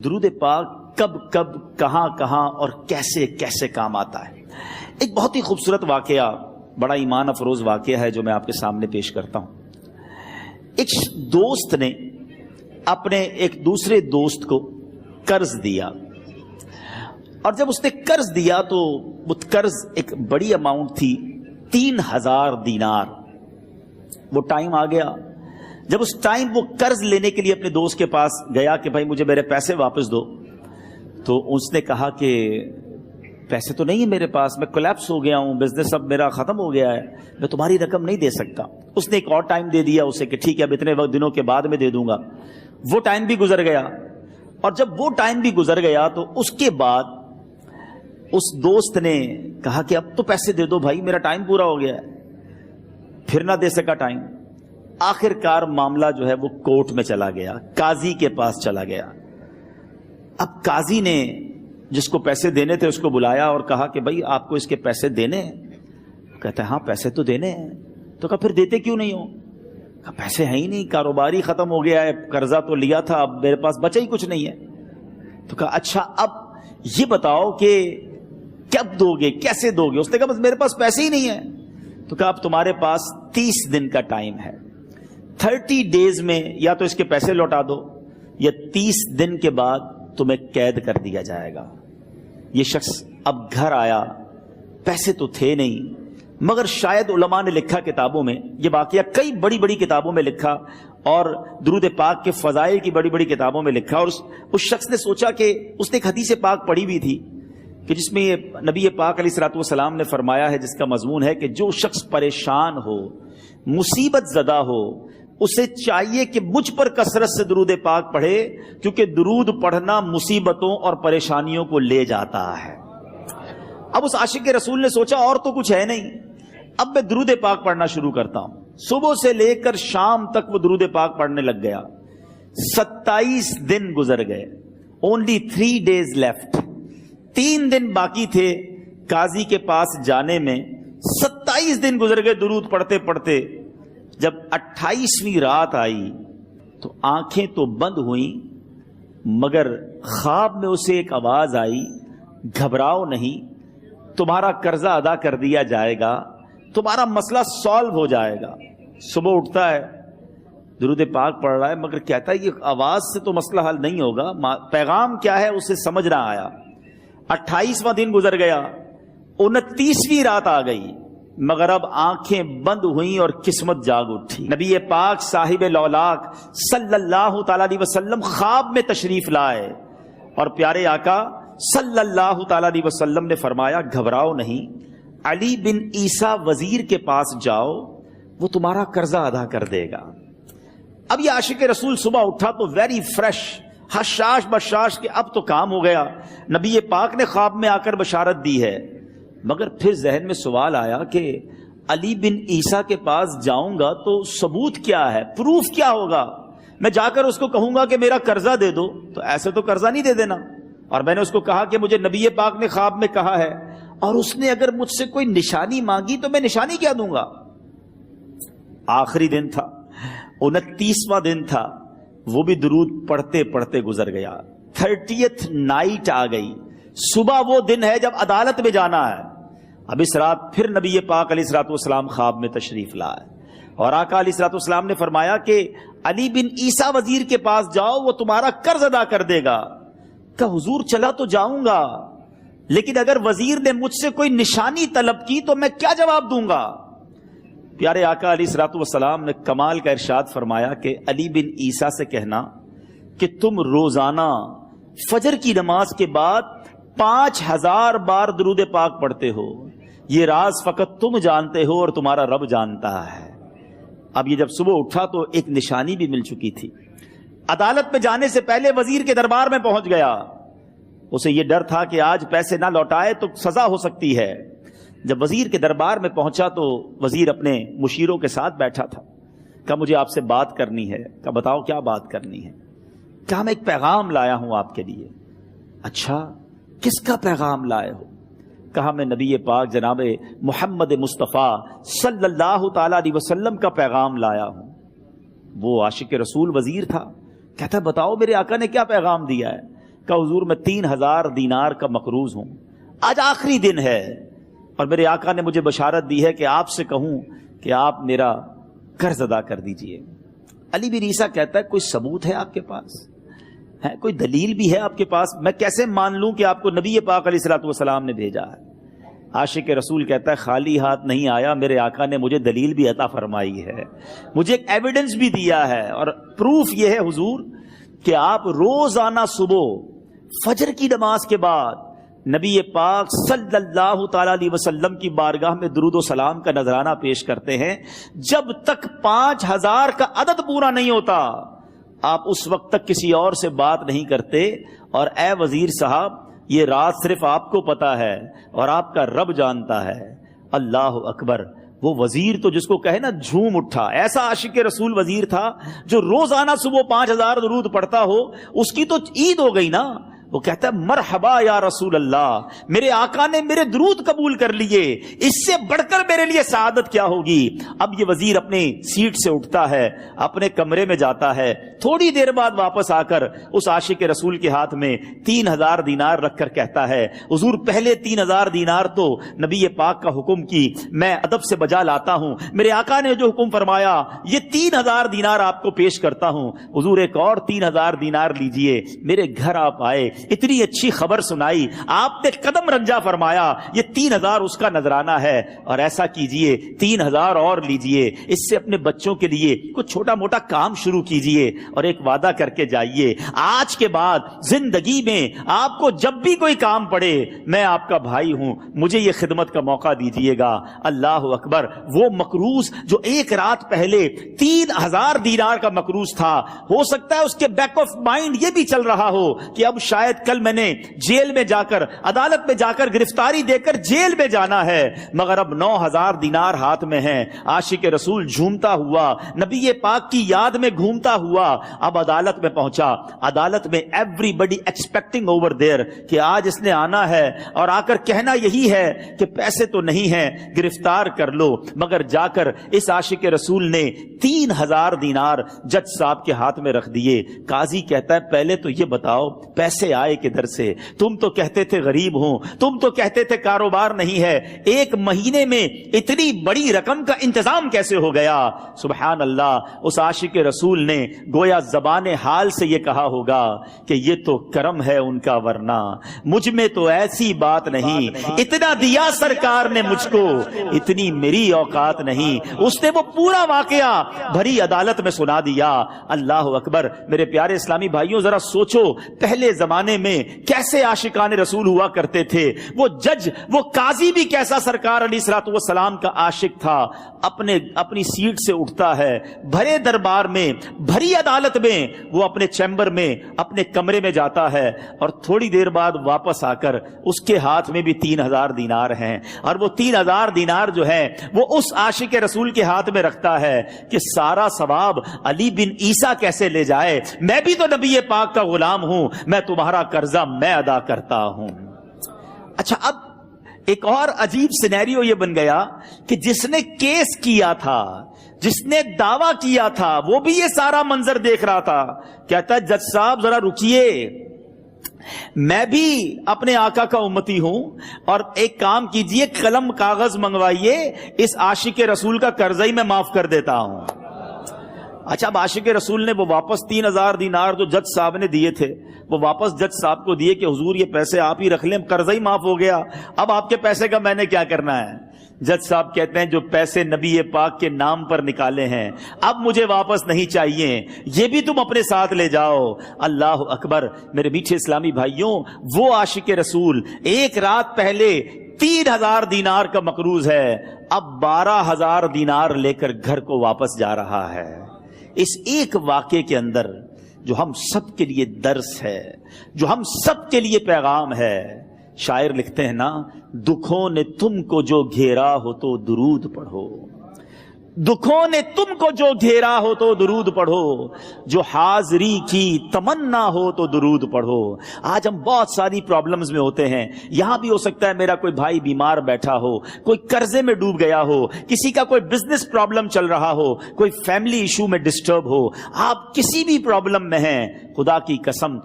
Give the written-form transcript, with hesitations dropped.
درود پاک کب کب کہاں کہاں اور کیسے کیسے کام آتا ہے۔ ایک بہت ہی خوبصورت واقعہ، بڑا ایمان افروز واقعہ ہے جو میں آپ کے سامنے پیش کرتا ہوں۔ ایک دوست نے اپنے ایک دوسرے دوست کو قرض دیا، اور جب اس نے قرض دیا تو وہ قرض ایک بڑی اماؤنٹ تھی، 3000 دینار۔ وہ ٹائم آ گیا جب اس ٹائم وہ قرض لینے کے لیے اپنے دوست کے پاس گیا کہ بھائی مجھے میرے پیسے واپس دو، تو اس نے کہا کہ پیسے تو نہیں ہے میرے پاس، میں کولیپس ہو گیا ہوں، بزنس اب میرا ختم ہو گیا ہے، میں تمہاری رقم نہیں دے سکتا۔ اس نے ایک اور ٹائم دے دیا اسے کہ ٹھیک ہے اب اتنے وقت دنوں کے بعد میں دے دوں گا۔ وہ ٹائم بھی گزر گیا، اور جب وہ ٹائم بھی گزر گیا تو اس کے بعد اس دوست نے کہا کہ اب تو پیسے دے دو بھائی، میرا ٹائم پورا ہو گیا ہے۔ پھر نہ دے سکا ٹائم۔ آخر کار معاملہ جو ہے وہ کورٹ میں چلا گیا، قاضی کے پاس چلا گیا۔ اب قاضی نے جس کو پیسے دینے تھے اس کو بلایا اور کہا کہ بھائی آپ کو اس کے پیسے دینے ہیں؟ کہتا ہے ہاں پیسے تو دینے ہیں۔ تو کہا پھر دیتے کیوں نہیں ہو؟ کہا پیسے ہیں ہی نہیں، کاروباری ختم ہو گیا ہے، قرضہ تو لیا تھا، اب میرے پاس بچا ہی کچھ نہیں ہے۔ تو کہا اچھا اب یہ بتاؤ کہ کب دو گے، کیسے دو گے؟ اس نے کہا بس میرے پاس پیسے ہی نہیں ہیں۔ تو کہا اب تمہارے پاس 30 دن کا ٹائم ہے، 30 ڈیز میں یا تو اس کے پیسے لوٹا دو یا 30 دن کے بعد تمہیں قید کر دیا جائے گا۔ یہ شخص اب گھر آیا، پیسے تو تھے نہیں، مگر شاید علماء نے لکھا کتابوں میں، یہ واقعہ کئی بڑی بڑی کتابوں میں لکھا اور درود پاک کے فضائل کی بڑی بڑی کتابوں میں لکھا، اور اس شخص نے سوچا کہ اس نے ایک حدیث پاک پڑھی ہوئی تھی کہ جس میں نبی پاک علیہ الصلوۃ والسلام نے فرمایا ہے، جس کا مضمون ہے کہ جو شخص پریشان ہو، مصیبت زدہ ہو، اسے چاہیے کہ مجھ پر کثرت سے درود پاک پڑھے، کیونکہ درود پڑھنا مصیبتوں اور پریشانیوں کو لے جاتا ہے۔ اب اس عاشق رسول نے سوچا اور تو کچھ ہے نہیں، اب میں درود پاک پڑھنا شروع کرتا ہوں۔ صبح سے لے کر شام تک وہ درود پاک پڑھنے لگ گیا۔ 27 دن گزر گئے، only 3 days left، 3 دن باقی تھے قاضی کے پاس جانے میں۔ 27 دن گزر گئے درود پڑھتے پڑھتے۔ جب 28ویں رات آئی تو آنکھیں تو بند ہوئیں، مگر خواب میں اسے ایک آواز آئی، گھبراؤ نہیں، تمہارا قرضہ ادا کر دیا جائے گا، تمہارا مسئلہ سالو ہو جائے گا۔ صبح اٹھتا ہے، درود پاک پڑھ رہا ہے، مگر کہتا ہے یہ آواز سے تو مسئلہ حل نہیں ہوگا، پیغام کیا ہے اسے سمجھ نہ آیا۔ 28واں دن گزر گیا، 29ویں رات آ گئی، مگر اب آنکھیں بند ہوئیں اور قسمت جاگ اٹھی۔ نبی پاک صاحب لولاک صلی اللہ تعالی علیہ وسلم خواب میں تشریف لائے، اور پیارے آقا صلی اللہ تعالی علیہ وسلم نے فرمایا گھبراؤ نہیں، علی بن عیسیٰ وزیر کے پاس جاؤ، وہ تمہارا قرضہ ادا کر دے گا۔ اب یہ عاشق رسول صبح اٹھا تو ویری فریش، حشاش بشاش کہ اب تو کام ہو گیا، نبی پاک نے خواب میں آ کر بشارت دی ہے۔ مگر پھر ذہن میں سوال آیا کہ علی بن عیسیٰ کے پاس جاؤں گا تو ثبوت کیا ہے، پروف کیا ہوگا؟ میں جا کر اس کو کہوں گا کہ میرا قرضہ دے دو، تو ایسے تو قرضہ نہیں دے دینا، اور میں نے اس کو کہا کہ مجھے نبی پاک نے خواب میں کہا ہے، اور اس نے اگر مجھ سے کوئی نشانی مانگی تو میں نشانی کیا دوں گا؟ آخری دن تھا، 29واں دن تھا، وہ بھی درود پڑھتے پڑھتے گزر گیا۔ 30th نائٹ آ گئی، صبح وہ دن ہے جب عدالت میں جانا ہے۔ اب اس رات پھر نبی پاک علیہ الصلوۃ والسلام خواب میں تشریف لائے، اور آقا علیہ الصلوۃ والسلام نے فرمایا کہ علی بن عیسیٰ وزیر کے پاس جاؤ، وہ تمہارا قرض ادا کر دے گا۔ کہ حضور چلا تو جاؤں گا، لیکن اگر وزیر نے مجھ سے کوئی نشانی طلب کی تو میں کیا جواب دوں گا؟ پیارے آقا علیہ الصلوۃ والسلام نے کمال کا ارشاد فرمایا کہ علی بن عیسیٰ سے کہنا کہ تم روزانہ فجر کی نماز کے بعد 5000 بار درود پاک پڑھتے ہو، یہ راز فقط تم جانتے ہو اور تمہارا رب جانتا ہے۔ اب یہ جب صبح اٹھا تو ایک نشانی بھی مل چکی تھی۔ عدالت میں جانے سے پہلے وزیر کے دربار میں پہنچ گیا، اسے یہ ڈر تھا کہ آج پیسے نہ لوٹائے تو سزا ہو سکتی ہے۔ جب وزیر کے دربار میں پہنچا تو وزیر اپنے مشیروں کے ساتھ بیٹھا تھا۔ کہا مجھے آپ سے بات کرنی ہے۔ کہا بتاؤ کیا بات کرنی ہے؟ کہا میں ایک پیغام لایا ہوں آپ کے لیے۔ اچھا کس کا پیغام لائے ہو؟ کہا میں نبی پاک جناب محمد مصطفیٰ صلی اللہ تعالی علیہ وسلم کا پیغام لایا ہوں۔ وہ عاشق رسول وزیر تھا، کہتا ہے بتاؤ میرے آقا نے کیا پیغام دیا ہے؟ کہ حضور میں 3000 دینار کا مقروض ہوں، آج آخری دن ہے اور میرے آقا نے مجھے بشارت دی ہے کہ آپ سے کہوں کہ آپ میرا قرض ادا کر دیجئے۔ علی بن عیسیٰ کہتا ہے کوئی ثبوت ہے آپ کے پاس؟ ہے کوئی دلیل بھی ہے آپ کے پاس؟ میں کیسے مان لوں کہ آپ کو نبی پاک علیہ الصلوۃ والسلام نے بھیجا ہے؟ عاشق رسول کہتا ہے خالی ہاتھ نہیں آیا، میرے آقا نے مجھے دلیل بھی عطا فرمائی ہے، مجھے ایک ایویڈنس بھی دیا ہے، اور پروف یہ ہے حضور کہ آپ روزانہ صبح فجر کی نماز کے بعد نبی پاک صلی اللہ تعالی علیہ وسلم کی بارگاہ میں درود و سلام کا نذرانہ پیش کرتے ہیں۔ جب تک 5000 کا عدد پورا نہیں ہوتا آپ اس وقت تک کسی اور سے بات نہیں کرتے، اور اے وزیر صاحب یہ رات صرف آپ کو پتا ہے اور آپ کا رب جانتا ہے۔ اللہ اکبر، وہ وزیر تو جس کو کہے نا جھوم اٹھا، ایسا عاشق رسول وزیر تھا جو روزانہ صبح 5000 درود پڑھتا ہو، اس کی تو عید ہو گئی نا۔ وہ کہتا ہے مرحبا یا رسول اللہ، میرے آقا نے میرے درود قبول کر لیے، اس سے بڑھ کر میرے لیے سعادت کیا ہوگی۔ اب یہ وزیر اپنی سیٹ سے اٹھتا ہے، اپنے کمرے میں جاتا ہے، تھوڑی دیر بعد واپس آ کر اس عاشق رسول کے ہاتھ میں 3000 دینار رکھ کر کہتا ہے حضور پہلے 3000 دینار تو نبی پاک کا حکم کی میں ادب سے بجا لاتا ہوں، میرے آقا نے جو حکم فرمایا یہ 3000 دینار آپ کو پیش کرتا ہوں۔ حضور ایک اور 3000 دینار لیجئے، میرے گھر آپ آئے، اتنی اچھی خبر سنائی، آپ نے قدم رنجا فرمایا، یہ 3000 اس کا نذرانہ ہے، اور ایسا کیجئے 3000 اور لیجئے، اس سے اپنے بچوں کے لیے کچھ چھوٹا موٹا کام شروع کیجئے اور ایک وعدہ کر کے جائیے، آج کے بعد زندگی میں آپ کو جب بھی کوئی کام پڑے میں آپ کا بھائی ہوں، مجھے یہ خدمت کا موقع دیجئے گا۔ اللہ اکبر، وہ مقروض جو ایک رات پہلے 3000 دینار کا مقروض تھا، ہو سکتا ہے اس کے بیک آف مائنڈ یہ بھی چل رہا ہو کہ اب شاید کل میں نے جیل میں جا کر عدالت میں جا کر گرفتاری دے کر جیل میں جانا ہے، مگر اب 9000 دینار ہاتھ میں ہیں۔ عاشق رسول جھومتا ہوا نبی پاک کی یاد میں گھومتا ہوا اب عدالت میں پہنچا۔ عدالت میں everybody expecting over there کہ آج اس نے آنا ہے اور آ کر کہنا یہی ہے کہ پیسے تو نہیں ہیں، گرفتار کر لو، مگر جا کر اس عاشق رسول نے 3000 دینار جج صاحب کے ہاتھ میں رکھ دیے۔ قاضی کہتا ہے پہلے تو یہ بتاؤ پیسے آئے کدھر سے؟ تم تو کہتے تھے غریب ہوں، تم تو کہتے تھے کاروبار نہیں ہے، ایک مہینے میں اتنی بڑی رقم کا انتظام کیسے ہو گیا؟ سبحان اللہ، اس عاشق رسول نے گویا زبان حال سے یہ کہا ہوگا کہ یہ تو کرم ہے ان کا، ورنہ مجھ میں تو ایسی بات نہیں، اتنا دیا سرکار نے مجھ کو، اتنی میری اوقات نہیں۔ اس نے وہ پورا واقعہ بھری عدالت میں سنا دیا۔ اللہ اکبر، میرے پیارے اسلامی بھائیوں ذرا سوچو پہلے زمانے میں کیسے عاشقان رسول ہوا کرتے تھے، وہ جج وہ قاضی بھی کیسا سرکار علیہ الصلوۃ والسلام کا عاشق تھا۔ اپنی سیٹ سے اٹھتا ہے، بھرے دربار میں بھری عدالت میں وہ اپنے چیمبر میں اپنے کمرے میں جاتا ہے، اور تھوڑی دیر بعد واپس آ کر اس کے ہاتھ میں بھی 3000 دینار ہیں، اور وہ 3000 دینار جو ہے وہ اس عاشق رسول کے ہاتھ میں رکھتا ہے کہ سارا ثواب علی بن عیسیٰ کیسے لے جائے، میں بھی تو نبی پاک کا غلام ہوں، میں تمہارا قرضہ میں ادا کرتا ہوں۔ اچھا، اب ایک اور عجیب سینیریو یہ بن گیا کہ جس نے کیس کیا تھا، جس نے دعویٰ کیا تھا، وہ بھی یہ سارا منظر دیکھ رہا تھا۔ کہتا ہے جج صاحب ذرا رکیے، میں بھی اپنے آقا کا امتی ہوں، اور ایک کام کیجئے قلم کاغذ منگوائیے، اس عاشق رسول کا قرضہ ہی میں معاف کر دیتا ہوں۔ اچھا، اب عاشق رسول نے وہ واپس 3000 دینار جو جج صاحب نے دیے تھے وہ واپس جج صاحب کو دیے کہ حضور یہ پیسے آپ ہی رکھ لیں، قرضہ ہی معاف ہو گیا، اب آپ کے پیسے کا میں نے کیا کرنا ہے؟ جج صاحب کہتے ہیں جو پیسے نبی پاک کے نام پر نکالے ہیں اب مجھے واپس نہیں چاہیے، یہ بھی تم اپنے ساتھ لے جاؤ۔ اللہ اکبر، میرے میٹھے اسلامی بھائیوں، وہ عاشق رسول ایک رات پہلے 3000 دینار کا مقروض ہے، اب 12000 دینار لے کر گھر کو واپس جا رہا ہے۔ اس ایک واقعے کے اندر جو ہم سب کے لیے درس ہے، جو ہم سب کے لیے پیغام ہے، شاعر لکھتے ہیں نا، دکھوں نے تم کو جو گھیرا ہو تو درود پڑھو، دکھوں نے تم کو جو گھیرا ہو تو درود پڑھو، جو حاضری کی تمنا ہو تو درود پڑھو۔ آج ہم بہت ساری پرابلمز میں ہوتے ہیں، یہاں بھی ہو سکتا ہے میرا کوئی بھائی بیمار بیٹھا ہو، کوئی قرضے میں ڈوب گیا ہو، کسی کا کوئی بزنس پرابلم چل رہا ہو، کوئی فیملی ایشو میں ڈسٹرب ہو، آپ کسی بھی پرابلم میں ہیں، خدا کی قسم